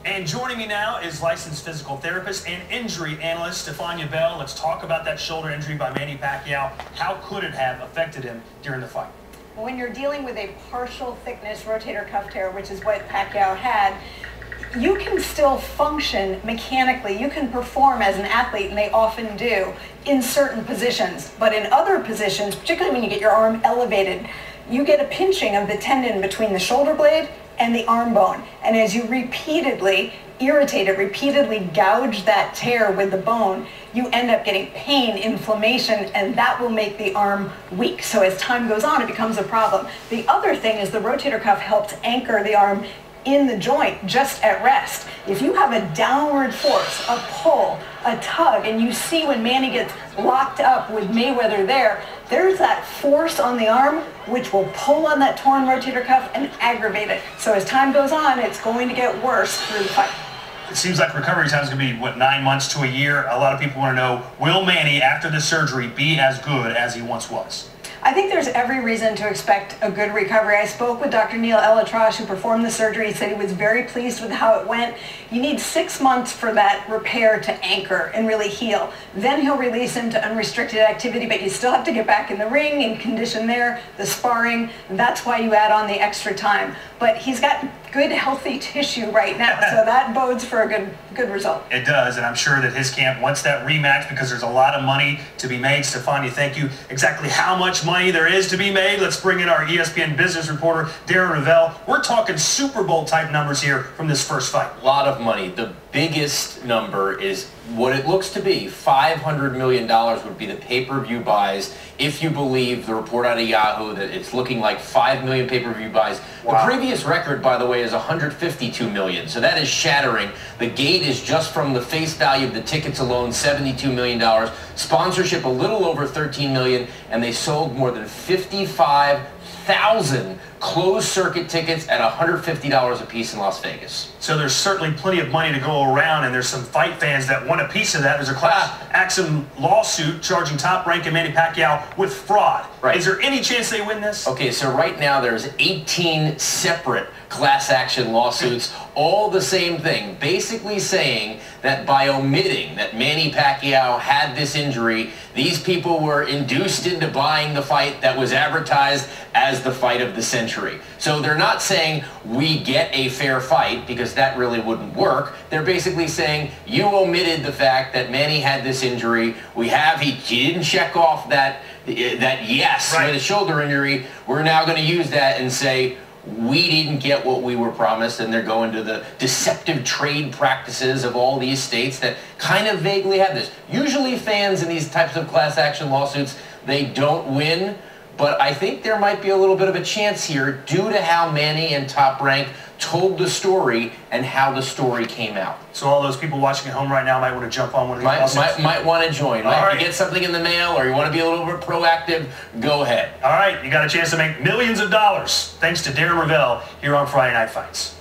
And joining me now is licensed physical therapist and injury analyst Stefania Bell. Let's talk about that shoulder injury by Manny Pacquiao. How could it have affected him during the fight? When you're dealing with a partial thickness rotator cuff tear, which is what Pacquiao had, you can still function mechanically. You can perform as an athlete, and they often do, in certain positions. But in other positions, particularly when you get your arm elevated, you get a pinching of the tendon between the shoulder blade and the arm bone. And as you repeatedly irritate it, repeatedly gouge that tear with the bone, you end up getting pain, inflammation, and that will make the arm weak. So as time goes on, it becomes a problem. The other thing is the rotator cuff helps anchor the arm in the joint just at rest. If you have a downward force, a pull, a tug, and you see when Manny gets locked up with Mayweather there's that force on the arm which will pull on that torn rotator cuff and aggravate it. So as time goes on, it's going to get worse through the fight. It seems like recovery time is going to be, 9 months to a year. A lot of people want to know, will Manny, after the surgery, be as good as he once was? I think there's every reason to expect a good recovery. I spoke with Dr. Neil Elatrash, who performed the surgery. He said he was very pleased with how it went. You need 6 months for that repair to anchor and really heal. Then he'll release him to unrestricted activity, but you still have to get back in the ring and condition there, the sparring. That's why you add on the extra time. But he's got good, healthy tissue right now, so that bodes for a good result. It does, and I'm sure that his camp wants that rematch because there's a lot of money to be made. Stefania, thank you. Exactly how much money there is to be made? Let's bring in our ESPN business reporter, Darren Ravel. We're talking Super Bowl type numbers here from this first fight. A lot of money. The biggest number is what it looks to be. $500 million would be the pay-per-view buys, if you believe the report out of Yahoo that it's looking like 5 million pay-per-view buys. Wow. The previous record, by the way, is 152 million. So that is shattering. The gate is just from the face value of the tickets alone, $72 million. Sponsorship a little over 13 million, and they sold more than 55,000 closed circuit tickets at $150 a piece in Las Vegas. So there's certainly plenty of money to go around, and there's some fight fans that want a piece of that. There's a class action lawsuit charging Top Rank and Manny Pacquiao with fraud. Right. Is there any chance they win this? Okay, so right now there's 18 separate class action lawsuits, all the same thing, basically saying that by omitting that Manny Pacquiao had this injury, these people were induced into buying the fight that was advertised as the fight of the century. So they're not saying we get a fair fight, because that really wouldn't work. They're basically saying you omitted the fact that Manny had this injury. He didn't check off that yes, right, with a shoulder injury. We're now going to use that and say we didn't get what we were promised, and they're going to the deceptive trade practices of all these states that kind of vaguely have this. Usually fans in these types of class action lawsuits, they don't win, but I think there might be a little bit of a chance here due to how Manny and Top Rank told the story and how the story came out. So all those people watching at home right now might want to jump on one of these lawsuits. Might want to join. Right. If you get something in the mail or you want to be a little bit proactive, go ahead. All right, you got a chance to make millions of dollars thanks to Darren Ravel here on Friday Night Fights.